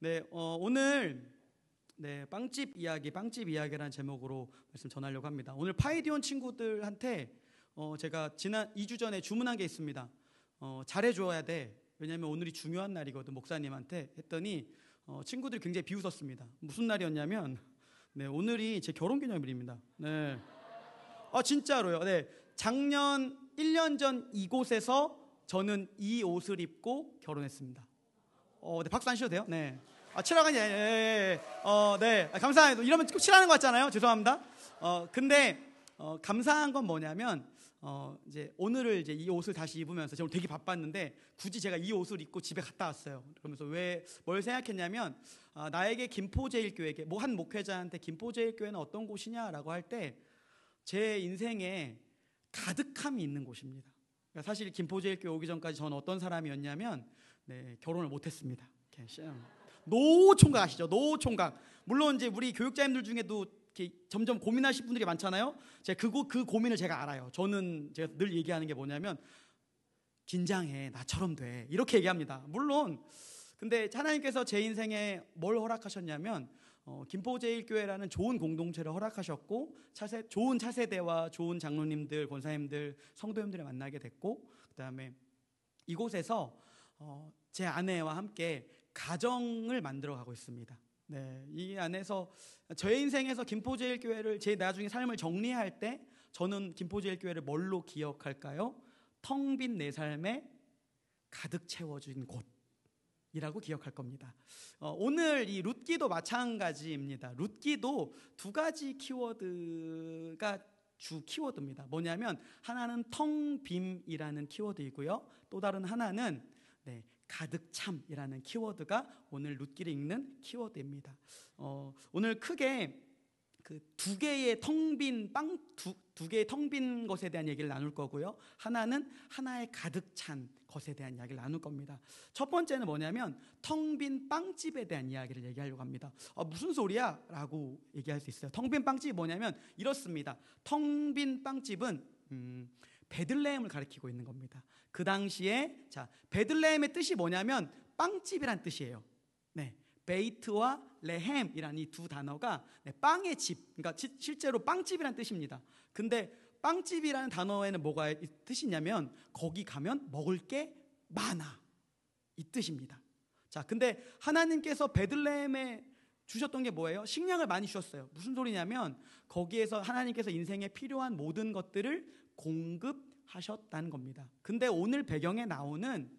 네, 오늘 빵집 이야기라는 제목으로 말씀 전하려고 합니다. 오늘 파이디온 친구들한테 제가 지난 2주 전에 주문한 게 있습니다. 잘해줘야 돼. 왜냐하면 오늘이 중요한 날이거든. 목사님한테 했더니 친구들이 굉장히 비웃었습니다. 무슨 날이었냐면 오늘이 제 결혼기념일입니다. 네, 진짜로요. 네, 작년 1년 전 이곳에서 저는 이 옷을 입고 결혼했습니다. 네, 박수 안 쳐도 돼요? 네. 칠하가니, 네, 감사해요. 이러면 칠하는 것 같잖아요. 죄송합니다. 근데, 감사한 건 뭐냐면, 이제 오늘을 이제 이 옷을 다시 입으면서 제가 되게 바빴는데, 굳이 제가 이 옷을 입고 집에 갔다 왔어요. 그러면서 뭘 생각했냐면, 나에게 김포제일교회에게, 한 목회자한테 김포제일교회는 어떤 곳이냐라고 할 때, 제 인생에 가득함이 있는 곳입니다. 그러니까 사실 김포제일교회 오기 전까지 저는 어떤 사람이었냐면, 결혼을 못했습니다. 노총각 아시죠? 노총각. 물론 이제 우리 교육자님들 중에도 점점 고민하실 분들이 많잖아요. 제가 그 고민을 제가 알아요. 제가 늘 얘기하는 게 뭐냐면 긴장해, 나처럼 돼, 이렇게 얘기합니다. 물론 근데 하나님께서 제 인생에 뭘 허락하셨냐면 김포제일교회라는 좋은 공동체를 허락하셨고 좋은 차세대와 좋은 장로님들, 권사님들, 성도님들을 만나게 됐고, 그 다음에 이곳에서 제 아내와 함께 가정을 만들어가고 있습니다. 네, 이 안에서 저의 인생에서 김포제일교회를 제 나중에 삶을 정리할 때 저는 김포제일교회를 뭘로 기억할까요? 텅 빈 내 삶에 가득 채워진 곳이라고 기억할 겁니다. 오늘 이 룻기도 마찬가지입니다. 룻기도 두 가지 키워드가 주 키워드입니다. 뭐냐면 하나는 텅 빔이라는 키워드이고요, 또 다른 하나는 가득 참이라는 키워드가 오늘 룻기를 읽는 키워드입니다. 오늘 크게 그 두 개의 텅 빈 것에 대한 얘기를 나눌 거고요, 하나는 하나의 가득 찬 것에 대한 이야기를 나눌 겁니다. 첫 번째는 뭐냐면 텅 빈 빵집에 대한 이야기를 얘기하려고 합니다. 무슨 소리야? 라고 얘기할 수 있어요. 텅 빈 빵집이 뭐냐면 이렇습니다. 텅 빈 빵집은 베들레헴을 가리키고 있는 겁니다. 그 당시에 베들레헴의 뜻이 뭐냐면 빵집이란 뜻이에요. 베이트와 레헴이라는 이 두 단어가 빵의 집, 그러니까 실제로 빵집이란 뜻입니다. 근데 빵집이라는 단어에는 뭐가 뜻이냐면 거기 가면 먹을 게 많아, 이 뜻입니다. 근데 하나님께서 베들레헴에 주셨던 게 뭐예요? 식량을 많이 주셨어요. 무슨 소리냐면 거기에서 하나님께서 인생에 필요한 모든 것들을 공급하셨다는 겁니다. 근데 오늘 배경에 나오는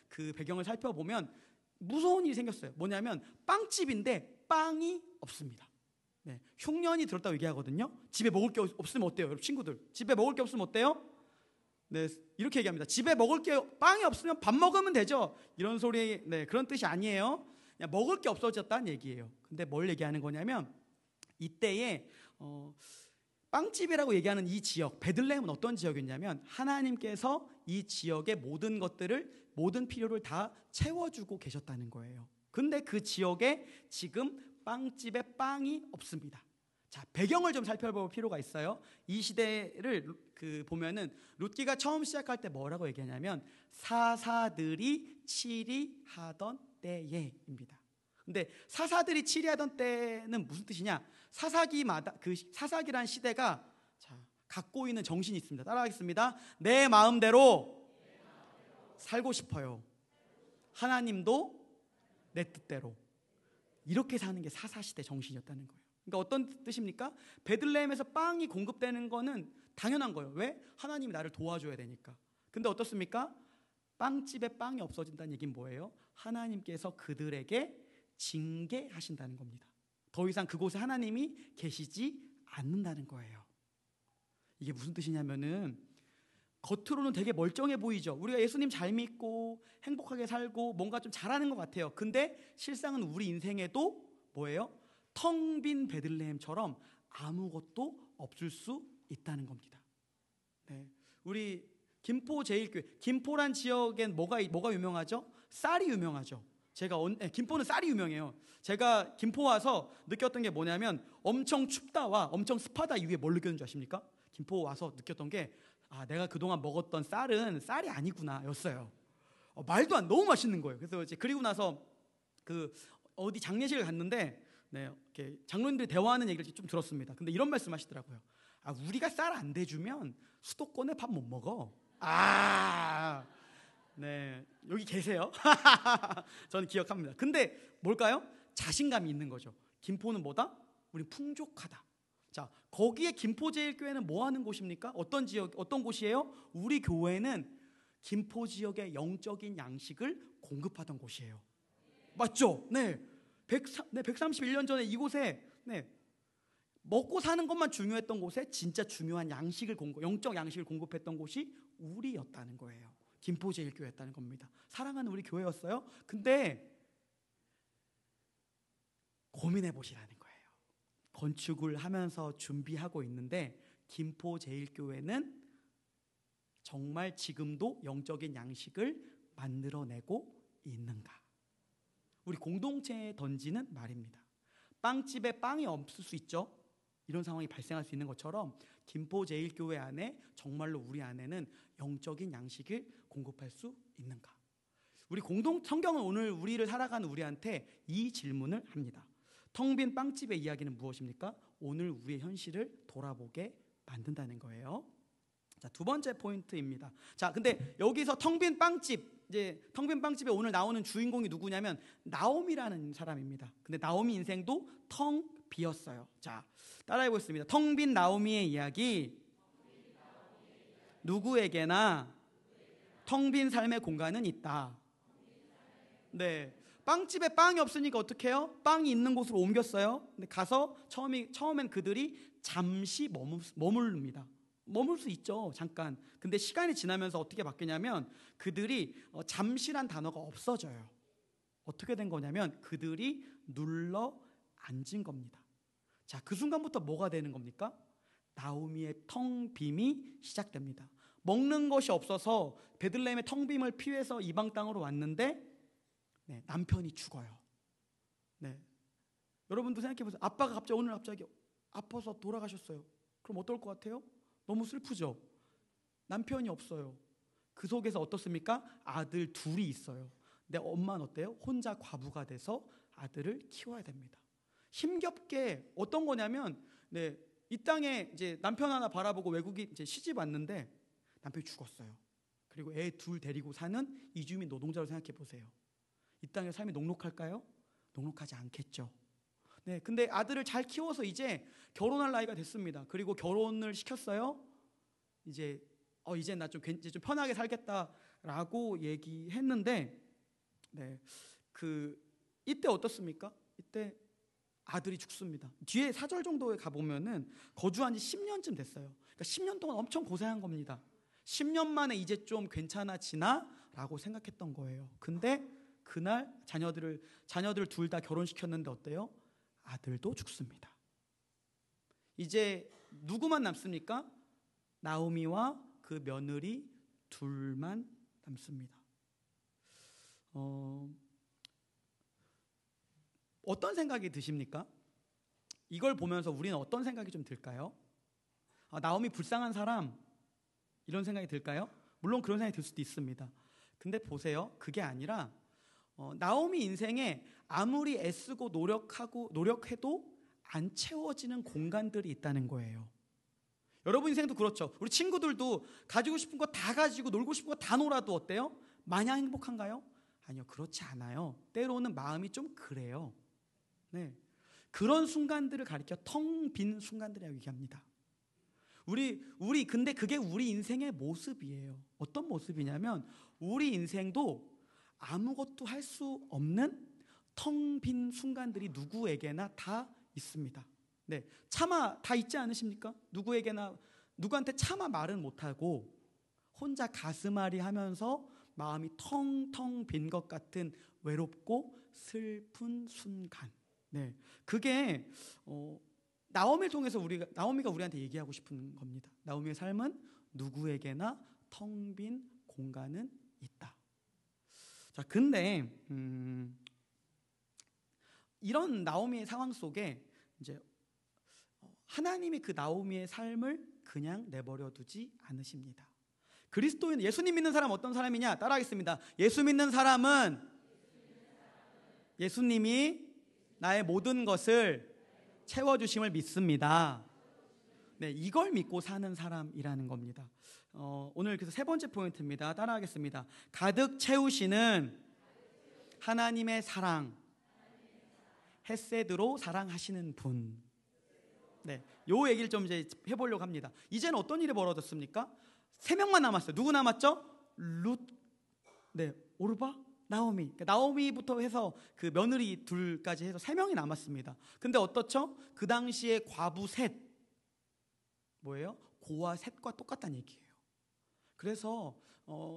그 배경을 살펴보면 무서운 일이 생겼어요. 뭐냐면 빵집인데 빵이 없습니다. 흉년이 들었다고 얘기하거든요. 집에 먹을 게 없으면 어때요? 여러분 친구들, 집에 먹을 게 없으면 어때요? 이렇게 얘기합니다. 집에 먹을 게 빵이 없으면 밥 먹으면 되죠. 이런 소리, 그런 뜻이 아니에요. 그냥 먹을 게 없어졌다는 얘기예요. 근데 뭘 얘기하는 거냐면 이때에 빵집이라고 얘기하는 이 지역, 베들레헴은 어떤 지역이었냐면 하나님께서 이 지역의 모든 필요를 다 채워주고 계셨다는 거예요. 근데 그 지역에 지금 빵집에 빵이 없습니다. 배경을 좀 살펴볼 필요가 있어요. 이 시대를 보면은 룻기가 처음 시작할 때 뭐라고 얘기하냐면 사사들이 치리하던 때에입니다. 근데 사사들이 치리하던 때는 무슨 뜻이냐? 사사기란 시대가 갖고 있는 정신이 있습니다. 따라하겠습니다. 내 마음대로 살고 싶어요. 하나님도 내 뜻대로. 이렇게 사는 게 사사시대 정신이었다는 거예요. 그러니까 어떤 뜻입니까? 베들레헴에서 빵이 공급되는 거는 당연한 거예요. 왜? 하나님이 나를 도와줘야 되니까. 근데 어떻습니까? 빵집에 빵이 없어진다는 얘기는 뭐예요? 하나님께서 그들에게 징계하신다는 겁니다. 더 이상 그곳에 하나님이 계시지 않는다는 거예요. 이게 무슨 뜻이냐면은 겉으로는 되게 멀쩡해 보이죠. 우리가 예수님 잘 믿고 행복하게 살고 뭔가 좀 잘하는 것 같아요. 근데 실상은 우리 인생에도 뭐예요? 텅 빈 베들레헴처럼 아무것도 없을 수 있다는 겁니다. 우리 김포제일교회, 김포란 지역엔 뭐가 유명하죠? 쌀이 유명하죠. 김포는 쌀이 유명해요. 제가 김포 와서 느꼈던 게 뭐냐면 엄청 춥다와 엄청 습하다 이후에 뭘 느꼈는지 아십니까? 김포 와서 느꼈던 게 내가 그동안 먹었던 쌀은 쌀이 아니구나 였어요. 말도 안, 너무 맛있는 거예요. 그래서 이제 그리고 나서 그 어디 장례식을 갔는데 네, 이렇게 장로님들이 대화하는 얘기를 좀 들었습니다. 근데 이런 말씀하시더라고요. 우리가 쌀 안 대주면 수도권에 밥 못 먹어. 네, 여기 계세요? 저는 기억합니다. 근데 뭘까요? 자신감이 있는 거죠. 김포는 뭐다? 우리 풍족하다. 자, 거기에 김포제일교회는 뭐 하는 곳입니까? 어떤 지역, 어떤 곳이에요? 우리 교회는 김포 지역의 영적인 양식을 공급하던 곳이에요. 맞죠? 네. 131년 전에 이곳에 먹고 사는 것만 중요했던 곳에 진짜 중요한 영적 양식을 공급했던 곳이 우리였다는 거예요. 김포제일교회였다는 겁니다. 사랑하는 우리 교회였어요. 근데 고민해 보시라는 거예요. 건축을 하면서 준비하고 있는데 김포제일교회는 정말 지금도 영적인 양식을 만들어내고 있는가? 우리 공동체에 던지는 말입니다. 빵집에 빵이 없을 수 있죠. 이런 상황이 발생할 수 있는 것처럼 김포제일교회 안에 정말로 우리 안에는 영적인 양식을 공급할 수 있는가? 우리 성경은 오늘 우리를 살아가는 우리한테 이 질문을 합니다. 텅 빈 빵집의 이야기는 무엇입니까? 오늘 우리의 현실을 돌아보게 만든다는 거예요. 자, 두 번째 포인트입니다. 자, 근데 여기서 텅 빈 빵집, 이제 텅 빈 빵집에 오늘 나오는 주인공이 누구냐면 나오미라는 사람입니다. 근데 나오미 인생도 텅 비었어요. 자, 따라해 보겠습니다. 텅 빈 나오미의 이야기. 누구에게나 텅 빈 삶의 공간은 있다. 네. 빵집에 빵이 없으니까 어떻게 해요? 빵이 있는 곳으로 옮겼어요. 근데 가서 처음엔 그들이 잠시 머무릅니다. 머물 수 있죠, 잠깐. 근데 시간이 지나면서 어떻게 바뀌냐면 그들이 잠시란 단어가 없어져요. 어떻게 된 거냐면 그들이 눌러 앉은 겁니다. 자, 그 순간부터 뭐가 되는 겁니까? 나오미의 텅 빔이 시작됩니다. 먹는 것이 없어서 베들레헴의 텅 빔을 피해서 이방 땅으로 왔는데 남편이 죽어요. 네. 여러분도 생각해 보세요. 아빠가 오늘 갑자기 아파서 돌아가셨어요. 그럼 어떨 것 같아요? 너무 슬프죠. 남편이 없어요. 그 속에서 어떻습니까? 아들 둘이 있어요. 근데 엄마는 어때요? 혼자 과부가 돼서 아들을 키워야 됩니다. 힘겹게 어떤 거냐면 이 땅에 이제 남편 하나 바라보고 외국인 이제 시집 왔는데 남편이 죽었어요. 그리고 애 둘 데리고 사는 이주민 노동자로 생각해 보세요. 이 땅의 삶이 녹록할까요? 녹록하지 않겠죠. 네, 근데 아들을 잘 키워서 이제 결혼할 나이가 됐습니다. 그리고 결혼을 시켰어요. 이제 나 좀 편하게 살겠다라고 얘기했는데, 이때 어떻습니까? 이때 아들이 죽습니다. 뒤에 4절 정도에 가보면은 거주한 지 10년쯤 됐어요. 그러니까 10년 동안 엄청 고생한 겁니다. 10년 만에 이제 좀 괜찮아지나? 라고 생각했던 거예요. 근데 그날 자녀들 둘 다 결혼시켰는데 어때요? 아들도 죽습니다. 이제 누구만 남습니까? 나오미와 그 며느리 둘만 남습니다. 어떤 생각이 드십니까? 이걸 보면서 우리는 어떤 생각이 좀 들까요? 나오미 불쌍한 사람, 이런 생각이 들까요? 물론 그런 생각이 들 수도 있습니다. 근데 보세요. 그게 아니라 나오미 인생에 아무리 애쓰고 노력해도 안 채워지는 공간들이 있다는 거예요. 여러분 인생도 그렇죠. 우리 친구들도 가지고 싶은 거 다 가지고 놀고 싶은 거 다 놀아도 어때요? 마냥 행복한가요? 아니요, 그렇지 않아요. 때로는 마음이 좀 그래요. 네, 그런 순간들을 가리켜 텅 빈 순간들이라고 얘기합니다. 근데 그게 우리 인생의 모습이에요. 어떤 모습이냐면 우리 인생도 아무것도 할 수 없는 텅 빈 순간들이 누구에게나 다 있습니다. 네, 차마 다 있지 않으십니까? 누구한테 차마 말은 못하고 혼자 가슴앓이 하면서 마음이 텅텅 빈 것 같은 외롭고 슬픈 순간. 네, 그게 나오미를 통해서 나오미가 우리한테 얘기하고 싶은 겁니다. 나오미의 삶은 누구에게나 텅 빈 공간은 있다. 자, 근데 이런 나오미의 상황 속에 이제 하나님이 그 나오미의 삶을 그냥 내버려 두지 않으십니다. 예수님 믿는 사람 어떤 사람이냐? 따라하겠습니다. 예수 믿는 사람은 예수님이 나의 모든 것을 채워주심을 믿습니다. 네, 이걸 믿고 사는 사람이라는 겁니다. 오늘 그래서 세 번째 포인트입니다. 따라하겠습니다. 가득 채우시는 하나님의 사랑, 헤세드로 사랑하시는 분. 네, 요 얘기를 좀 이제 해보려고 합니다. 이제는 어떤 일이 벌어졌습니까? 3명만 남았어요. 누구 남았죠? 룻, 네, 오르바, 나오미. 그러니까 나오미부터 해서 그 며느리 둘까지 해서 3명이 남았습니다. 근데 어떻죠? 그 당시에 과부 셋, 뭐예요? 고와 셋과 똑같다는 얘기예요. 그래서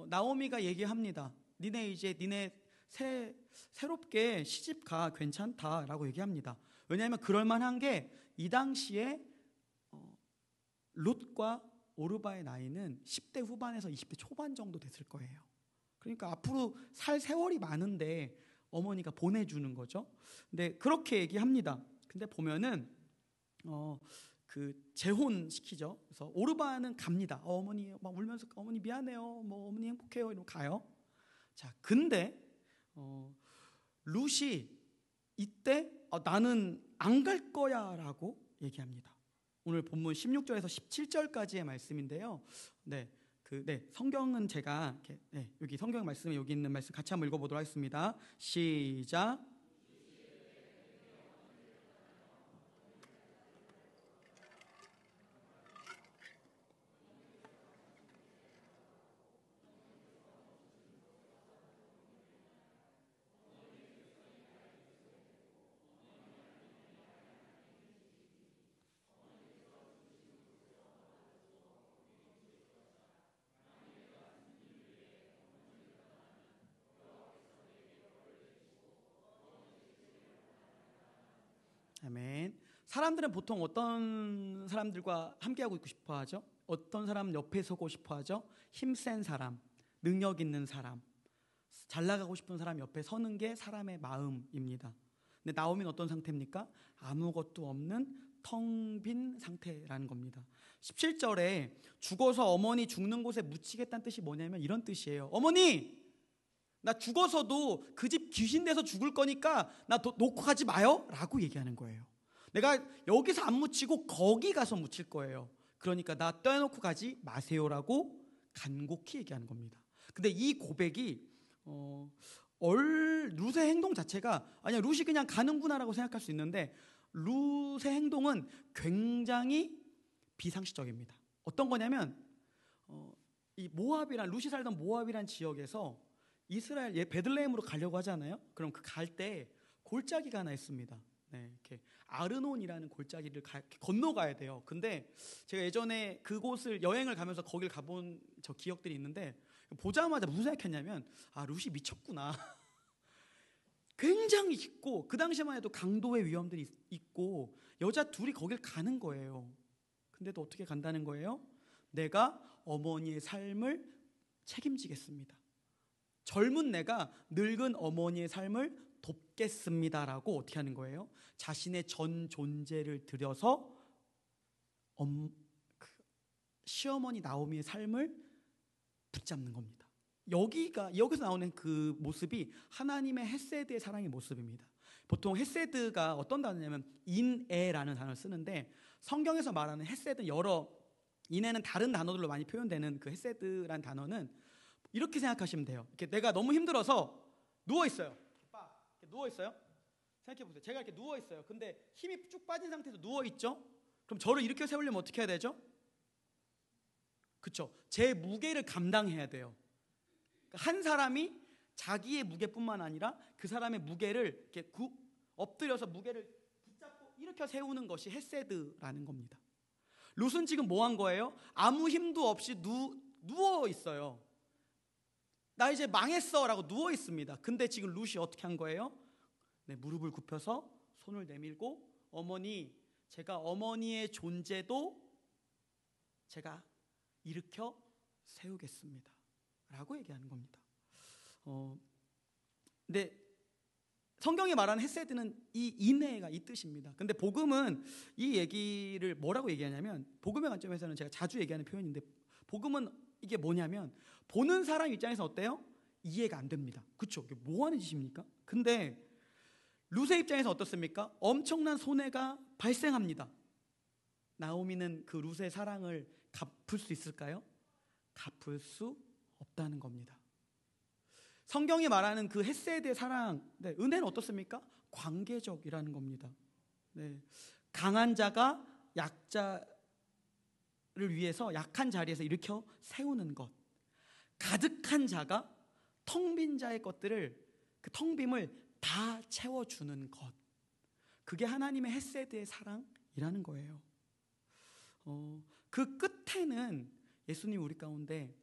나오미가 얘기합니다. 니네 이제 새롭게 시집가 괜찮다라고 얘기합니다. 왜냐하면 그럴만한 게 이 당시에 룻과 오르바의 나이는 10대 후반에서 20대 초반 정도 됐을 거예요. 그러니까 앞으로 살 세월이 많은데 어머니가 보내주는 거죠. 근데 그렇게 얘기합니다. 근데 보면은 그 재혼시키죠. 그래서 오르바는 갑니다. 어머니 막 울면서 어머니 미안해요. 뭐 어머니 행복해요. 이러고 가요. 자, 근데 룻이 이때 나는 안 갈 거야라고 얘기합니다. 오늘 본문 16절에서 17절까지의 말씀인데요. 네, 성경은 제가 이렇게, 여기 성경 말씀에 여기 있는 말씀 같이 한번 읽어보도록 하겠습니다. 시작. 아멘. 사람들은 보통 어떤 사람들과 함께하고 있고 싶어 하죠? 어떤 사람 옆에 서고 싶어 하죠? 힘센 사람, 능력 있는 사람, 잘 나가고 싶은 사람 옆에 서는 게 사람의 마음입니다. 근데 나오미는 어떤 상태입니까? 아무것도 없는 텅 빈 상태라는 겁니다. 17절에 죽어서 어머니 죽는 곳에 묻히겠다는 뜻이 뭐냐면 이런 뜻이에요. 어머니! 나 죽어서도 그 집 귀신 돼서 죽을 거니까 나 놓고 가지 마요 라고 얘기하는 거예요. 내가 여기서 안 묻히고 거기 가서 묻힐 거예요. 그러니까 나 떼어놓고 가지 마세요라고 간곡히 얘기하는 겁니다. 근데 이 고백이 룻의 행동 자체가 아니야 룻이 그냥 가는구나라고 생각할 수 있는데 룻의 행동은 굉장히 비상식적입니다. 어떤 거냐면 이 모압이란 룻이 살던 모압이란 지역에서 이스라엘 베들레헴으로 가려고 하잖아요. 그럼 그 갈 때 골짜기가 하나 있습니다. 네, 이렇게 아르논이라는 골짜기를 건너가야 돼요. 근데 제가 예전에 그곳을 여행을 가면서 거길 가본 저 기억들이 있는데 보자마자 무슨 생각했냐면 룻이 미쳤구나. 굉장히 깊고 그 당시만 해도 강도의 위험들이 있고 여자 둘이 거길 가는 거예요. 근데도 어떻게 간다는 거예요? 내가 어머니의 삶을 책임지겠습니다. 젊은 내가 늙은 어머니의 삶을 돕겠습니다라고 어떻게 하는 거예요? 자신의 전 존재를 들여서 시어머니 나오미의 삶을 붙잡는 겁니다. 여기서 나오는 그 모습이 하나님의 헤세드의 사랑의 모습입니다. 보통 헤세드가 어떤 단어냐면 인애라는 단어를 쓰는데 성경에서 말하는 헤세드 인애는 다른 단어들로 많이 표현되는 그 헤세드라는 단어는 이렇게 생각하시면 돼요. 이렇게 내가 너무 힘들어서 누워 있어요. 누워 있어요. 생각해 보세요. 제가 이렇게 누워 있어요. 근데 힘이 쭉 빠진 상태에서 누워 있죠. 그럼 저를 일으켜 세우려면 어떻게 해야 되죠? 그렇죠. 제 무게를 감당해야 돼요. 한 사람이 자기의 무게뿐만 아니라 그 사람의 무게를 이렇게 엎드려서 무게를 붙잡고 일으켜 세우는 것이 헤세드라는 겁니다. 룻은 지금 뭐 한 거예요? 아무 힘도 없이 누워 있어요. 나 이제 망했어 라고 누워 있습니다. 근데 지금 룻이 어떻게 한 거예요? 네, 무릎을 굽혀서 손을 내밀고 어머니, 제가 어머니의 존재도 제가 일으켜 세우겠습니다 라고 얘기하는 겁니다. 근데 성경이 말하는 헤세드는 이 인애가 이 뜻입니다. 근데 복음은 이 얘기를 뭐라고 얘기하냐면 복음의 관점에서는 제가 자주 얘기하는 표현인데 복음은 이게 뭐냐면 보는 사람 입장에서 어때요? 이해가 안 됩니다. 그렇죠? 이게 뭐 하는 짓입니까? 근데 룻의 입장에서 어떻습니까? 엄청난 손해가 발생합니다. 나오미는 그 룻의 사랑을 갚을 수 있을까요? 갚을 수 없다는 겁니다. 성경이 말하는 그 헤세드의 사랑, 은혜는 어떻습니까? 관계적이라는 겁니다. 강한 자가 약자를 위해서 약한 자리에서 일으켜 세우는 것, 가득한 자가 텅 빈 자의 것들을, 그 텅 빔을 다 채워주는 것, 그게 하나님의 헤세드의 사랑이라는 거예요. 그 끝에는, 예수님 우리 가운데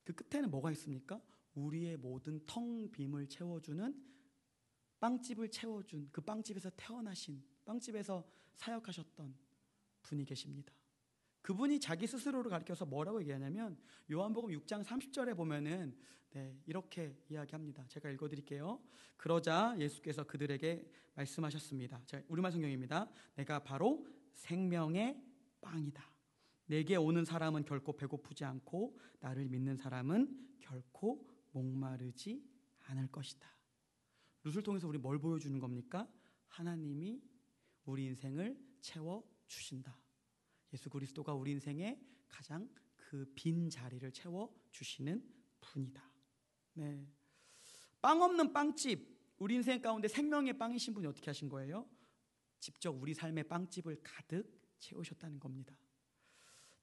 그 끝에는 뭐가 있습니까? 우리의 모든 텅 빔을 채워주는, 빵집을 채워준, 그 빵집에서 태어나신, 빵집에서 사역하셨던 분이 계십니다. 그분이 자기 스스로를 가리켜서 뭐라고 얘기하냐면, 요한복음 6장 30절에 보면은 이렇게 이야기합니다. 제가 읽어드릴게요. 그러자 예수께서 그들에게 말씀하셨습니다. 우리말 성경입니다. 내가 바로 생명의 빵이다. 내게 오는 사람은 결코 배고프지 않고 나를 믿는 사람은 결코 목마르지 않을 것이다. 룻을 통해서 우리 뭘 보여주는 겁니까? 하나님이 우리 인생을 채워주신다. 예수 그리스도가 우리 인생에 가장 그 빈 자리를 채워주시는 분이다. 빵 없는 빵집, 우리 인생 가운데 생명의 빵이신 분이 어떻게 하신 거예요? 직접 우리 삶의 빵집을 가득 채우셨다는 겁니다.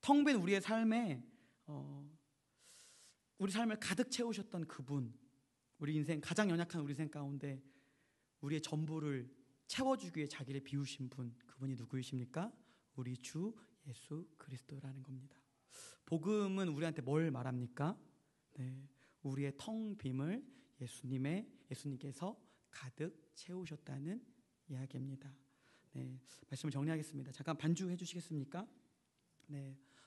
텅 빈 우리의 삶에 우리 삶을 가득 채우셨던 그분, 우리 인생 가장 연약한 우리 인생 가운데 우리의 전부를 채워주기 위해 자기를 비우신 분, 그분이 누구이십니까? 우리 주 예수 그리스도라는 겁니다. 복음은 우리한테 뭘 말합니까? 우리의 텅 빔을 예수님께서 가득 채우셨다는 이야기입니다. 말씀을 정리하겠습니다. 잠깐 반주해 주시겠습니까?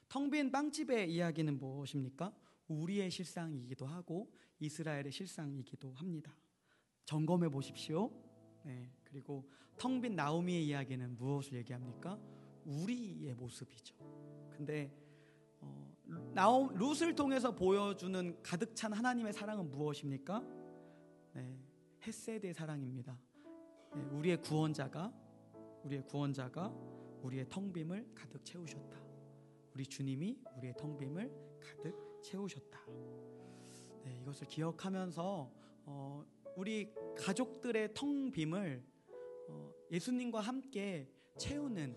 텅 빈 빵집의 이야기는 무엇입니까? 우리의 실상이기도 하고 이스라엘의 실상이기도 합니다. 점검해 보십시오. 그리고 텅 빈 나오미의 이야기는 무엇을 얘기합니까? 우리의 모습이죠. 근데 룻을 통해서 보여주는 가득 찬 하나님의 사랑은 무엇입니까? 헤세드의 사랑입니다. 우리의 구원자가 우리의 텅 빔을 가득 채우셨다. 우리 주님이 우리의 텅 빔을 가득 채우셨다. 이것을 기억하면서 우리 가족들의 텅 빔을 예수님과 함께 채우는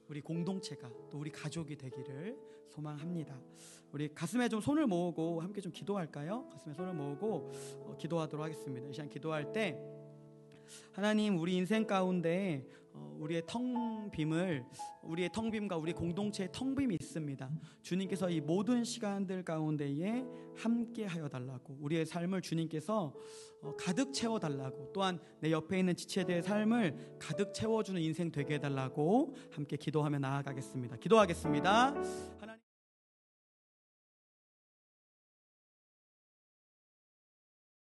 우리 공동체가, 또 우리 가족이 되기를 소망합니다. 우리 가슴에 좀 손을 모으고 함께 좀 기도할까요? 가슴에 손을 모으고 기도하도록 하겠습니다. 이 시간 기도할 때 하나님, 우리 인생 가운데 우리의 텅 빔과 우리 공동체의 텅 빔이 있습니다. 주님께서 이 모든 시간들 가운데에 함께 하여 달라고, 우리의 삶을 주님께서 가득 채워 달라고, 또한 내 옆에 있는 지체들의 삶을 가득 채워주는 인생 되게 해달라고 함께 기도하며 나아가겠습니다. 기도하겠습니다.